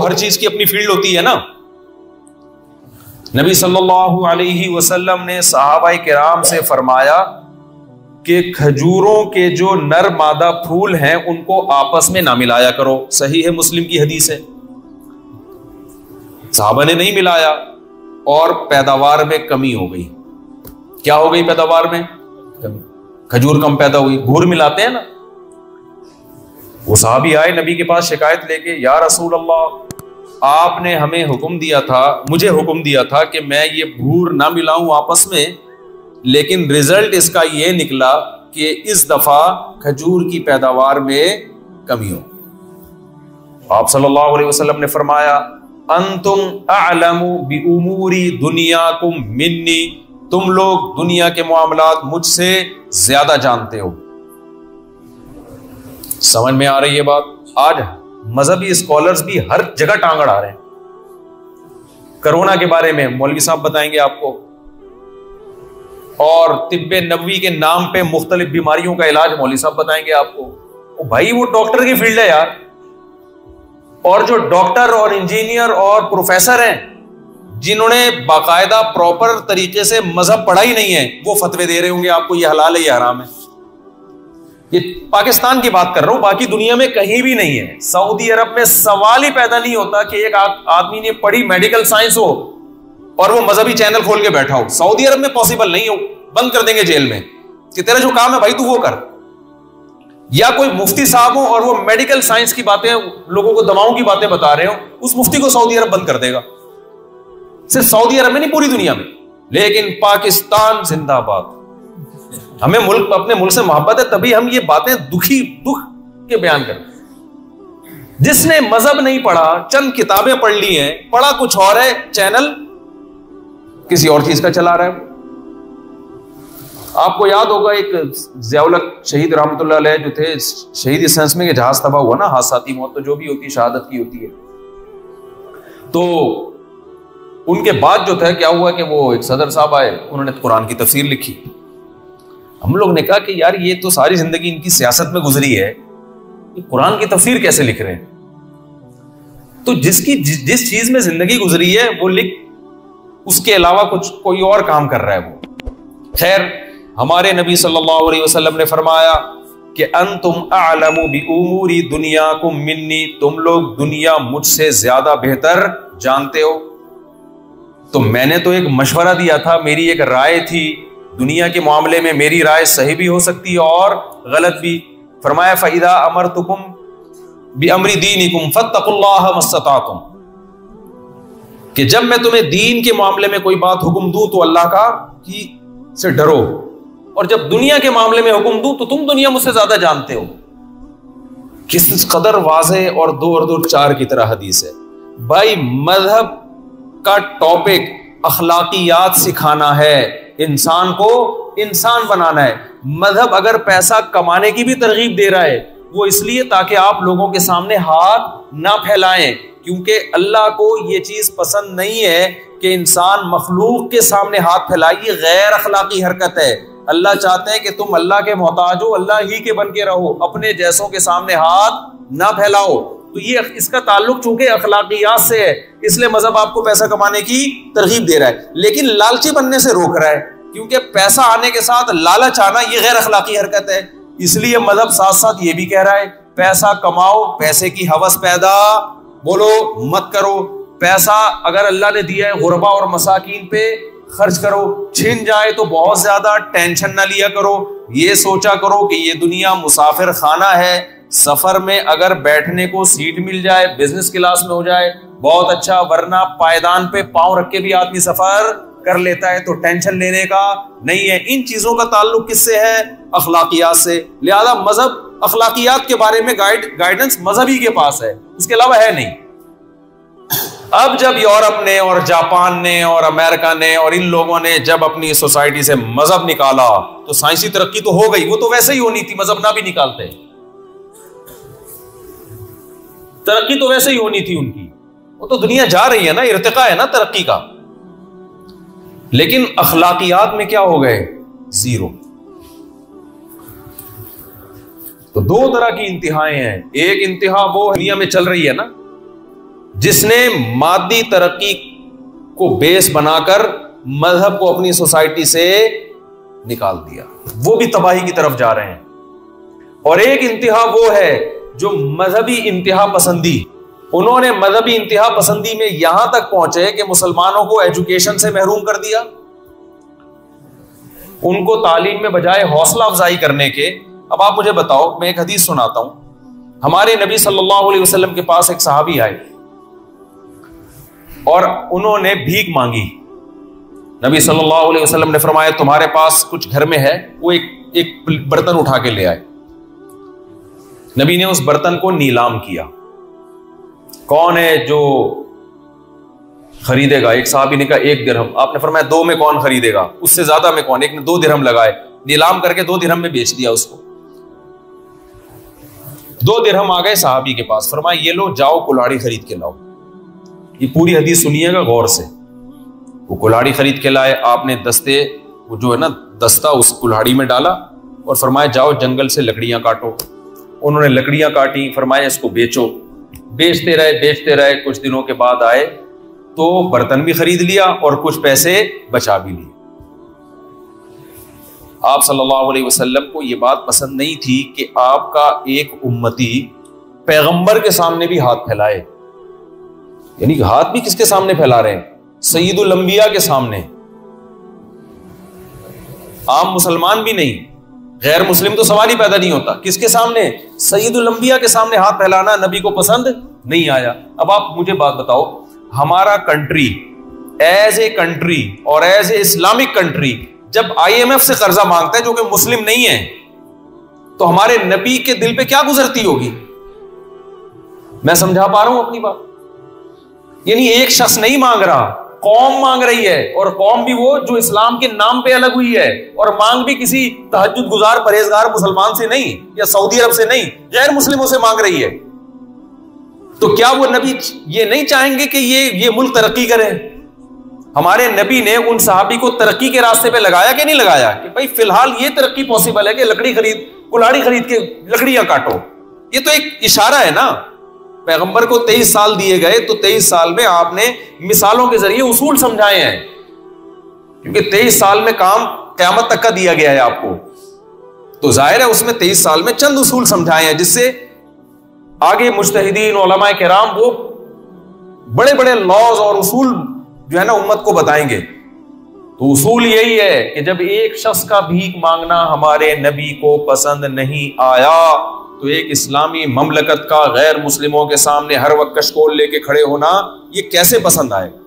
हर चीज की अपनी फील्ड होती है ना। नबी सल्लल्लाहु अलैहि वसल्लम ने सहाबाए किराम से फरमाया कि खजूरों के जो नर मादा फूल हैं उनको आपस में ना मिलाया करो। सही है, मुस्लिम की हदीस है। सहाबा ने नहीं मिलाया और पैदावार में कमी हो गई। क्या हो गई पैदावार में? कमी। खजूर कम पैदा हुई। घूर मिलाते हैं ना। वो सहाबी आए नबी के पास शिकायत लेके, या रसूल अल्लाह, आपने हमें हुक्म दिया था, मुझे हुक्म दिया था कि मैं ये भूर ना मिलाऊं आपस में, लेकिन रिजल्ट इसका ये निकला कि इस दफा खजूर की पैदावार में कमी हो। आप सल्लल्लाहु अलैहि वसल्लम ने फरमाया, अंतुम अअलमु बि उमूरी दुनियाकुम मिन्नी, तुम लोग दुनिया के मामलात मुझसे ज्यादा जानते हो। समझ में आ रही है बात? आज मजहबी स्कॉलर्स भी हर जगह टांग अड़ा रहे हैं। कोरोना के बारे में मौलवी साहब बताएंगे आपको, और तिब्बे नबवी के नाम पे मुख्तलिफ बीमारियों का इलाज मौलवी साहब बताएंगे आपको। ओ भाई, वो डॉक्टर की फील्ड है यार। और जो डॉक्टर और इंजीनियर और प्रोफेसर हैं जिन्होंने बाकायदा प्रॉपर तरीके से मजहब पढ़ा ही नहीं है, वो फतवे दे रहे होंगे आपको ये हलाल है ये हराम है। ये पाकिस्तान की बात कर रहा हूं, बाकी दुनिया में कहीं भी नहीं है। सऊदी अरब में सवाल ही पैदा नहीं होता कि एक आदमी ने पढ़ी मेडिकल साइंस हो और वो मजहबी चैनल खोल के बैठा हो। सऊदी अरब में पॉसिबल नहीं हो, बंद कर देंगे जेल में कि तेरा जो काम है भाई तू वो कर। या कोई मुफ्ती साहब हो और वो मेडिकल साइंस की बातें, लोगों को दवाओं की बातें बता रहे हो, उस मुफ्ती को सऊदी अरब बंद कर देगा। सिर्फ सऊदी अरब में नहीं, पूरी दुनिया में। लेकिन पाकिस्तान जिंदाबाद। हमें मुल्क, अपने मुल्क से मोहब्बत है, तभी हम ये बातें दुख के बयान करते। जिसने मजहब नहीं पढ़ा, चंद किताबें पढ़ ली हैं, पढ़ा कुछ और है, चैनल किसी और चीज का चला रहा है। आपको याद होगा एक ज़ियाउल हक शहीद रहमतुल्लाह अलैह जो थे, शहीद सेंस में जहाज तबाह हुआ ना, हादसाती मौत तो जो भी होती है शहादत की होती है। तो उनके बाद जो था क्या हुआ कि वो एक सदर साहब आए, उन्होंने कुरान की तफसीर लिखी। हम लोग ने कहा कि यार ये तो सारी जिंदगी इनकी सियासत में गुजरी है, ये कुरान की तफसीर कैसे लिख रहे हैं? तो जिस चीज में जिंदगी गुजरी है वो लिख, उसके अलावा कुछ कोई और काम कर रहा है वो। खैर, हमारे नबी सल्लल्लाहु अलैहि वसल्लम ने फरमाया कि अंतुम अअलमु बि उमूरी दुनियाकुम मिन्नी, तुम लोग दुनिया मुझसे ज्यादा बेहतर जानते हो। तो मैंने तो एक मशवरा दिया था, मेरी एक राय थी, दुनिया के मामले में मेरी राय सही भी हो सकती है और गलत भी। फरमाया फइदा अमरतुकुम बि अमरी दीनिकुम फत्तकुल्लाह मस्ततातुम, कि जब मैं तुम्हें दीन के मामले में कोई बात हुक्म दूं तो अल्लाह का की से डरो, और जब दुनिया के मामले में हुक्म दूं तो तुम दुनिया मुझसे ज्यादा जानते हो। किस कदर वाज़े और 2 और 2 4 की तरह हदीस है। भाई, मजहब का टॉपिक अखलाकियात सिखाना है, इंसान को इंसान बनाना है। मजहब अगर पैसा कमाने की भी तरगीब दे रहा है, वो इसलिए ताकि आप लोगों के सामने हाथ ना फैलाएं, क्योंकि अल्लाह को ये चीज पसंद नहीं है कि इंसान मखलूक के सामने हाथ फैलाए। ये गैर अखलाकी हरकत है। अल्लाह चाहते हैं कि तुम अल्लाह के मोहताज हो, अल्लाह ही के बन के रहो, अपने जैसों के सामने हाथ ना फैलाओ। तो ये इसका ताल्लुक चूंकि अखलाकियात से है, इसलिए मजहब आपको पैसा कमाने की तरगीब दे रहा है, लेकिन लालची बनने से रोक रहा है, क्योंकि पैसा आने के साथ लालच आना ये गैर अखलाकी हरकत है। इसलिए मजहब साथ साथ ये भी कह रहा है, पैसा कमाओ, पैसे की हवस पैदा बोलो मत करो। पैसा अगर अल्लाह ने दिया है गुरबा और मसाकीन पे खर्च करो, छिन जाए तो बहुत ज्यादा टेंशन ना लिया करो। ये सोचा करो कि ये दुनिया मुसाफिर खाना है, सफर में अगर बैठने को सीट मिल जाए, बिजनेस क्लास में हो जाए बहुत अच्छा, वरना पायदान पे पांव रख के भी आदमी सफर कर लेता है, तो टेंशन लेने का नहीं है। इन चीजों का ताल्लुक किससे है? अखलाकियात से। लिहाजा मजहब अखलाकियात के बारे में गाइडेंस मजहबी के पास है, उसके अलावा है नहीं। अब जब यूरोप ने और जापान ने और अमेरिका ने और इन लोगों ने जब अपनी सोसाइटी से मजहब निकाला, तो साइंसी तरक्की तो हो गई, वो तो वैसे ही होनी थी, मजहब ना भी निकालते, तरक्की तो वैसे ही होनी थी उनकी। वो तो दुनिया जा रही है ना, इर्तिका है ना तरक्की का। लेकिन अखलाकियात में क्या हो गए? जीरो। तो 2 तरह की इंतहाएं हैं। एक इंतहा वो दुनिया में चल रही है ना, जिसने मादी तरक्की को बेस बनाकर मजहब को अपनी सोसाइटी से निकाल दिया, वो भी तबाही की तरफ जा रहे हैं। और एक इंतहा वो है जो मजहबी इंतहा पसंदी, उन्होंने मजहबी इंतहा पसंदी में यहां तक पहुंचे कि मुसलमानों को एजुकेशन से महरूम कर दिया। उनको तालीम में बजाय हौसला अफजाई करने के, अब आप मुझे बताओ, मैं एक हदीस सुनाता हूं। हमारे नबी सल्लल्लाहु अलैहि वसल्लम के पास एक सहाबी आए और उन्होंने भीख मांगी। नबी सल्लल्लाहु अलैहि वसल्लम ने फरमाया तुम्हारे पास कुछ घर में है? वो एक बर्तन उठा के ले आए। नबी ने उस बर्तन को नीलाम किया। कौन है जो खरीदेगा? एक साहबी ने कहा 1 दिरहम। आपने फरमाया 2 में कौन खरीदेगा? उससे ज्यादा में कौन? एक ने 2 दिरहम लगाए, नीलाम करके 2 दिरहम में बेच दिया उसको। 2 दिरहम आ गए साहबी के पास, फरमाया ये लो, जाओ कुल्हाड़ी खरीद के लाओ। ये पूरी हदीस सुनिएगा गौर से। वो कुल्हाड़ी खरीद के लाए, आपने दस्ते, वो जो है ना दस्ता, उस कुल्हाड़ी में डाला और फरमाया जाओ जंगल से लकड़ियां काटो। उन्होंने लकड़ियां काटी, फरमाया इसको बेचो। बेचते रहे। कुछ दिनों के बाद आए तो बर्तन भी खरीद लिया और कुछ पैसे बचा भी लिए। आप सल्लल्लाहु अलैहि वसल्लम को यह बात पसंद नहीं थी कि आपका एक उम्मती पैगंबर के सामने भी हाथ फैलाए। यानी कि हाथ भी किसके सामने फैला रहे हैं? सय्यदुल अंबिया के सामने। आम मुसलमान भी नहीं, गैर मुस्लिम तो सवाल ही पैदा नहीं होता। किसके सामने? सय्यदुल अंबिया के सामने हाथ फैलाना नबी को पसंद नहीं आया। अब आप मुझे बात बताओ, हमारा कंट्री एज ए कंट्री और एज ए इस्लामिक कंट्री जब IMF से कर्जा मांगता है जो कि मुस्लिम नहीं है, तो हमारे नबी के दिल पे क्या गुजरती होगी? मैं समझा पा रहा हूं अपनी बात? यानी एक शख्स नहीं मांग रहा, कौम मांग रही है, और कौम भी वो जो इस्लाम के नाम पे अलग हुई है, और मांग भी किसी तहज्जुद गुजार परहेजगार मुसलमान से नहीं या सऊदी अरब से नहीं, गैर मुस्लिमों से मांग रही है। तो क्या वो नबी ये नहीं चाहेंगे कि ये मुल्क तरक्की करे? हमारे नबी ने उन सहाबी को तरक्की के रास्ते पे लगाया कि नहीं लगाया कि भाई फिलहाल ये तरक्की पॉसिबल है कि कुल्हाड़ी खरीद के लकड़ियां काटो? ये तो एक इशारा है ना। पैगंबर को 23 साल दिए गए, तो 23 साल में आपने मिसालों के जरिए उसूल समझाए हैं, क्योंकि 23 साल में काम क़यामत तक का दिया गया है आपको। तो जाहिर है उसमें 23 साल में चंद उसूल समझाए हैं जिससे आगे मुज्तहिदीन उलमाए किराम वो बड़े बड़े लॉज और उसूल जो है ना उम्मत को बताएंगे। तो उसूल यही है कि जब एक शख्स का भीख मांगना हमारे नबी को पसंद नहीं आया, तो एक इस्लामी ममलकत का गैर मुस्लिमों के सामने हर वक्त कशकोल लेके खड़े होना ये कैसे पसंद आएगा?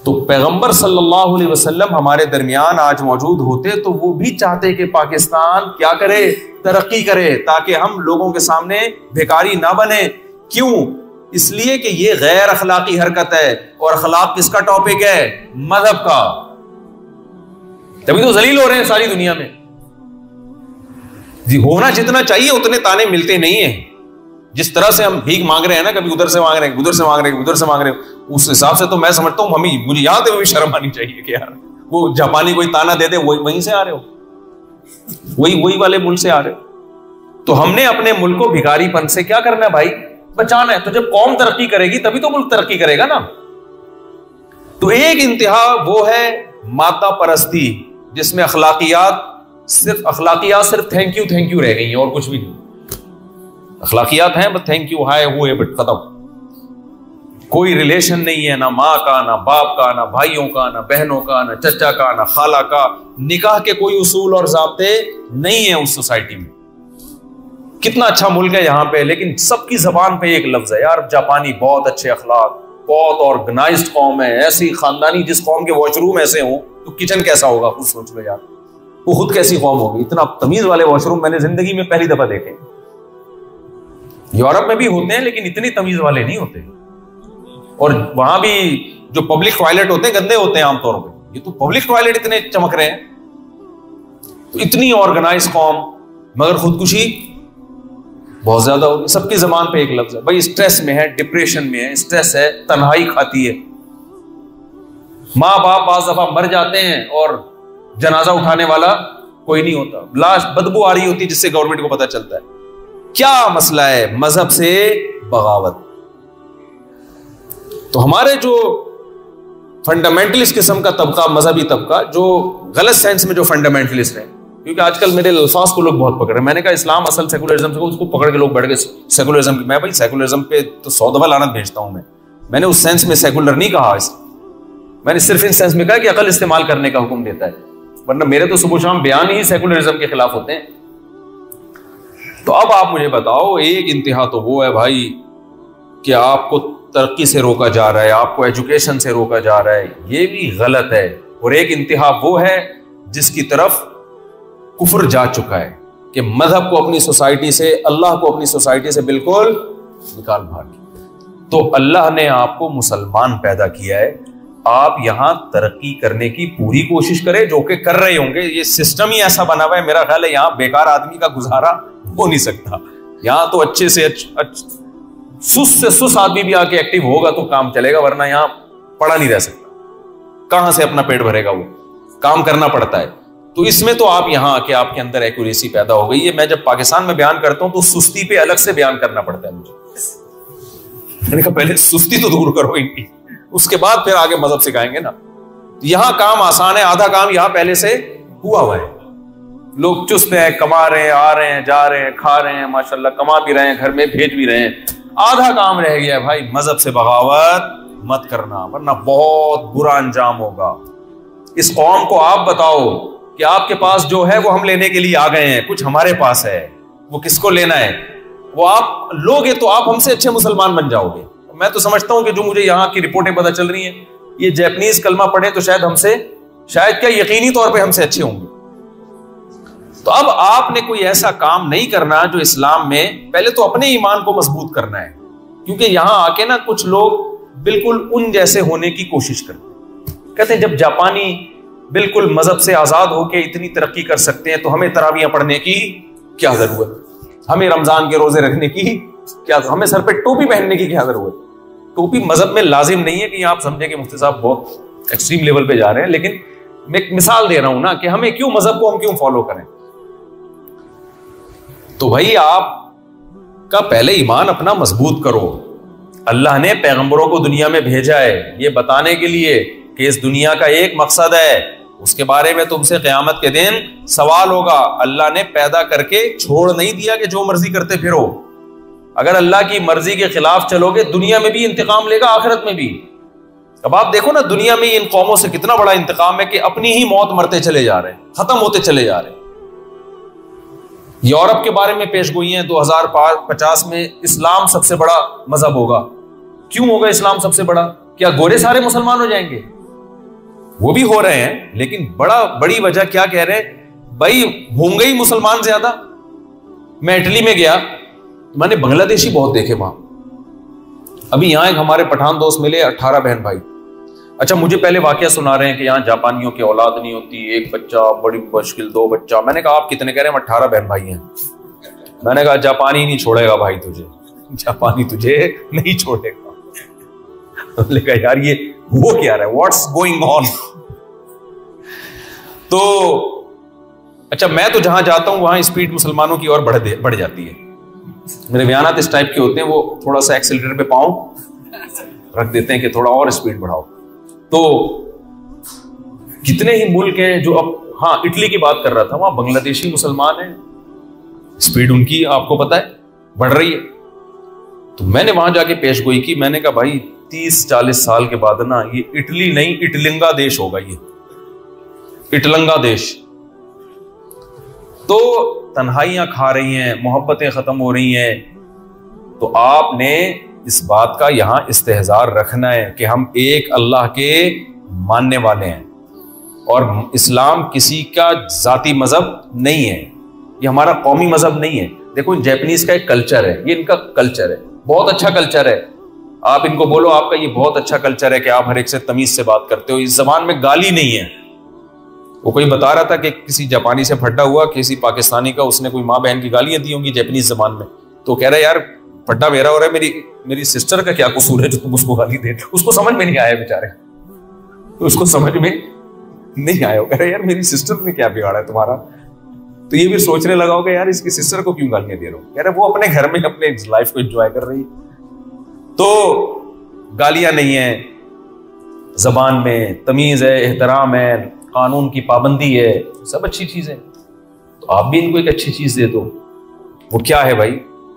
तो पैगंबर सल्लल्लाहु अलैहि वसल्लम हमारे दरमियान आज मौजूद होते तो वो भी चाहते कि पाकिस्तान क्या करे? तरक्की करे, ताकि हम लोगों के सामने भिखारी ना बने। क्यों? इसलिए कि ये गैर अखलाकी हरकत है, और अखलाक किसका टॉपिक है? मजहब का। तभी तो जलील हो रहे हैं सारी दुनिया में। जी होना जितना चाहिए उतने ताने मिलते नहीं है। जिस तरह से हम भीख मांग रहे हैं ना, कभी उधर से मांग रहे हैं, उधर से मांग रहे हैं, उधर से मांग रहे हैं, उस हिसाब से तो मैं समझता हूं मुझे यहां पे भी शर्म आनी चाहिए कि यार वो जापानी कोई ताना दे दे, वहीं से आ रहे हो, वही वाले मुल्क से आ रहे हो। तो हमने अपने मुल्क को भिखारीपन से क्या करना है भाई? बचाना है। तो जब कौम तरक्की करेगी तभी तो मुल्क तरक्की करेगा ना। तो एक इंतहा वो है मादा परस्ती, जिसमें अखलाकियात सिर्फ थैंक यू रह गई हैं और कुछ भी नहीं। अखलाकियात हैं बस थैंक यू, हाय हुए, बट खत्म। कोई रिलेशन नहीं है, ना माँ का, ना बाप का, ना भाइयों का, ना बहनों का, ना चचा का, ना खाला का। निकाह के कोई उसूल और ज़ाब्ते नहीं है उस सोसाइटी में। कितना अच्छा मुल्क है यहाँ पे, लेकिन सबकी जबान पे एक लफ्ज है यार, जापानी बहुत अच्छे अखलाक, बहुत ऑर्गेनाइज्ड कौम है, ऐसी खानदानी। जिस कौम के वॉशरूम ऐसे हो तो किचन कैसा होगा, कुछ सोच लो यार, वो खुद कैसी कौम होगी। इतना तमीज वाले वॉशरूम मैंने जिंदगी में पहली दफा देखे। यूरोप में भी होते हैं लेकिन इतनी तमीज वाले नहीं होते, और वहां भी जो पब्लिक टॉयलेट होते हैं गंदे होते हैं आमतौर पर। ये तो पब्लिक टॉयलेट इतने चमक रहे हैं। तो इतनी ऑर्गेनाइज कौम, मगर खुदकुशी बहुत ज्यादा होगी। सबकी जबान पे एक लफ्ज है भाई, स्ट्रेस में है, डिप्रेशन में है, स्ट्रेस है, तन्हाई खाती है। माँ बाप बाज दफा मर जाते हैं और जनाजा उठाने वाला कोई नहीं होता, लाश बदबू आ रही होती जिससे गवर्नमेंट को पता चलता है। क्या मसला है? मजहब से बगावत। तो हमारे जो फंडामेंटलिस्ट किस्म का तबका, मजहबी तबका, जो गलत सेंस में जो फंडामेंटलिस्ट है, क्योंकि आजकल मेरे अल्फाज को लोग बहुत पकड़ रहे हैं। मैंने कहा इस्लाम असल सेकुलरिज्म से, उसको पकड़ के लोग बढ़ गए सेकुलरिज्म की। मैं भाई सेकुलरिज्म पे तो 100 दफा लानत भेजता हूं। मैंने उस सेंस में सेकुलर नहीं कहा, मैंने सिर्फ इन सेंस में कहा कि अकल इस्तेमाल करने का हुक्म देता है, वरना मेरे तो सुबह शाम बयान ही सेकुलरिज्म के खिलाफ होते हैं। तो अब आप मुझे बताओ, एक इंतहा तो वो है भाई कि आपको तरक्की से रोका जा रहा है, आपको एजुकेशन से रोका जा रहा है, ये भी गलत है। और एक इंतहा वो है जिसकी तरफ कुफर जा चुका है कि मजहब को अपनी सोसाइटी से, अल्लाह को अपनी सोसाइटी से बिल्कुल निकाल भाग। तो अल्लाह ने आपको मुसलमान पैदा किया है, आप यहां तरक्की करने की पूरी कोशिश करें, जो कि कर रहे होंगे। ये सिस्टम ही ऐसा बना हुआ है, मेरा ख्याल है यहां बेकार आदमी का गुजारा हो नहीं सकता। यहां तो अच्छे से सुस्त से सुस्त आदमी भी आके एक्टिव होगा तो काम चलेगा, वरना यहां पड़ा नहीं रह सकता। कहां से अपना पेट भरेगा? वो काम करना पड़ता है। तो इसमें तो आप यहां आके आपके अंदर एक्यूरेसी पैदा हो गई है। मैं जब पाकिस्तान में बयान करता हूं तो सुस्ती पे अलग से बयान करना पड़ता है मुझे। मैंने कहा पहले सुस्ती तो दूर करो इनकी, उसके बाद फिर आगे मजहब सिखाएंगे ना। यहां काम आसान है, आधा काम यहां पहले से हुआ हुआ है। लोग चुस्त हैं, कमा रहे हैं, आ रहे हैं, जा रहे हैं, खा रहे हैं, माशाल्लाह कमा भी रहे हैं, घर में भेज भी रहे हैं। आधा काम रह गया भाई, मजहब से बगावत मत करना, वरना बहुत बुरा अंजाम होगा। इस कौम को आप बताओ कि आपके पास जो है वो हम लेने के लिए आ गए हैं, कुछ हमारे पास है, वो किसको लेना है? वो आप लोगे तो आप हमसे अच्छे मुसलमान बन जाओगे। मैं तो समझता हूं कि जो मुझे यहां की रिपोर्टें पता चल रही हैं, ये जैपनीज कलमा पढ़े तो शायद क्या यकीनी तौर पे हमसे अच्छे होंगे। तो अब आपने कोई ऐसा काम नहीं करना जो इस्लाम में, पहले तो अपने ईमान को मजबूत करना है, क्योंकि यहां आके ना कुछ लोग बिल्कुल उन जैसे होने की कोशिश करते हैं। कहते हैं जब जापानी बिल्कुल मजहब से आजाद होकर इतनी तरक्की कर सकते हैं तो हमें तरावियां पढ़ने की क्या जरूरत, हमें रमजान के रोजे रखने की क्या, हमें सर पे टोपी पहनने की क्या जरूरत। टोपी मजहब में लाजिम नहीं है कि आप समझे कि मुफ्ती साहब बहुत एक्सट्रीम लेवल पे जा रहे हैं, लेकिन मैं एक मिसाल दे रहा हूं ना कि हमें क्यों मजहब को हम क्यों फॉलो करें। तो भाई आप का पहले ईमान अपना मजबूत करो। अल्लाह ने पैगंबरों को दुनिया में भेजा है ये बताने के लिए कि इस दुनिया का एक मकसद है, उसके बारे में तुमसे क़यामत के दिन सवाल होगा। अल्लाह ने पैदा करके छोड़ नहीं दिया कि जो मर्जी करते फिरो। अगर अल्लाह की मर्जी के खिलाफ चलोगे दुनिया में भी इंतकाम लेगा, आखिरत में भी। अब आप देखो ना दुनिया में इन कौमों से कितना बड़ा इंतकाम है कि अपनी ही मौत मरते चले जा रहे हैं, खत्म होते चले जा रहे हैं। यूरोप के बारे में पेशगोई है 2050 में इस्लाम सबसे बड़ा मजहब होगा। क्यों होगा इस्लाम सबसे बड़ा? क्या गोरे सारे मुसलमान हो जाएंगे? वो भी हो रहे हैं, लेकिन बड़ी वजह क्या कह रहे हैं भाई, होंगे ही मुसलमान ज्यादा। मैं इटली में गया, मैंने बांग्लादेशी बहुत देखे वहां। अभी यहां एक हमारे पठान दोस्त मिले, 18 बहन भाई। अच्छा, मुझे पहले वाकया सुना रहे हैं कि यहाँ जापानियों की औलाद नहीं होती, एक बच्चा, बड़ी मुश्किल 2 बच्चा। मैंने कहा आप कितने कह रहे हैं? 18 बहन भाई हैं। मैंने कहा जापानी नहीं छोड़ेगा भाई तुझे, जापानी तुझे नहीं छोड़ेगा। मैंने कहा यार ये वो क्या रहा है, व्हाट्स गोइंग ऑन। तो अच्छा, मैं तो जहां जाता हूं वहां स्पीड मुसलमानोgruph की ओर बढ़ जाती है। मेरे बयानात इस टाइप के होते हैं, वो थोड़ा सा एक्सीलरेटर पे पांव रख देते हैं कि थोड़ा और स्पीड बढ़ाओ। तो कितने ही मुल्क हैं जो अब, हाँ इटली की बात कर रहा था, वहां बांग्लादेशी मुसलमान हैं, स्पीड उनकी आपको पता है बढ़ रही है। तो मैंने वहां जाके पेशगोई की, मैंने कहा भाई 30-40 साल के बाद ना ये इटली नहीं इटलिंगा देश होगा, ये इटलंगा देश। तो तन्हाइयां खा रही हैं, मोहब्बतें खत्म हो रही हैं। तो आपने इस बात का यहां इस्तेहजार रखना है कि हम एक अल्लाह के मानने वाले हैं, और इस्लाम किसी का जाती मजहब नहीं है, ये हमारा कौमी मजहब नहीं है। देखो जैपनीज का एक कल्चर है, ये इनका कल्चर है, बहुत अच्छा कल्चर है। आप इनको बोलो आपका ये बहुत अच्छा कल्चर है कि आप हर एक से तमीज से बात करते हो, इस जबान में गाली नहीं है। वो कोई बता रहा था कि किसी जापानी से फड्डा हुआ, किसी पाकिस्तानी का, उसने कोई माँ बहन की गालियां दी होंगी जैपनीज जबान में। तो कह रहा है यार फड्डा मेरा हो रहा है, मेरी सिस्टर का क्या कसूर है जो तुम उसको गाली दे। उसको समझ में नहीं आया बेचारे, उसको समझ में नहीं आया। कह रहा है यार मेरी सिस्टर ने क्या बिगाड़ा है तुम्हारा। तो ये भी सोचने लगा होगा यार इसकी सिस्टर को क्यों गालियां दे रहा हूं। कह रहा है वो अपने घर में अपने लाइफ को एंजॉय कर रही है। तो गालियां नहीं है, जबान में तमीज है, एहतराम है, कानून की पाबंदी है, सब अच्छी चीजें। तो आप भी इनको एक अच्छी चीज दे दो। वो क्या है भाई?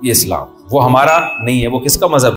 ये इस्लाम। वो हमारा नहीं है, वो किसका मजहब?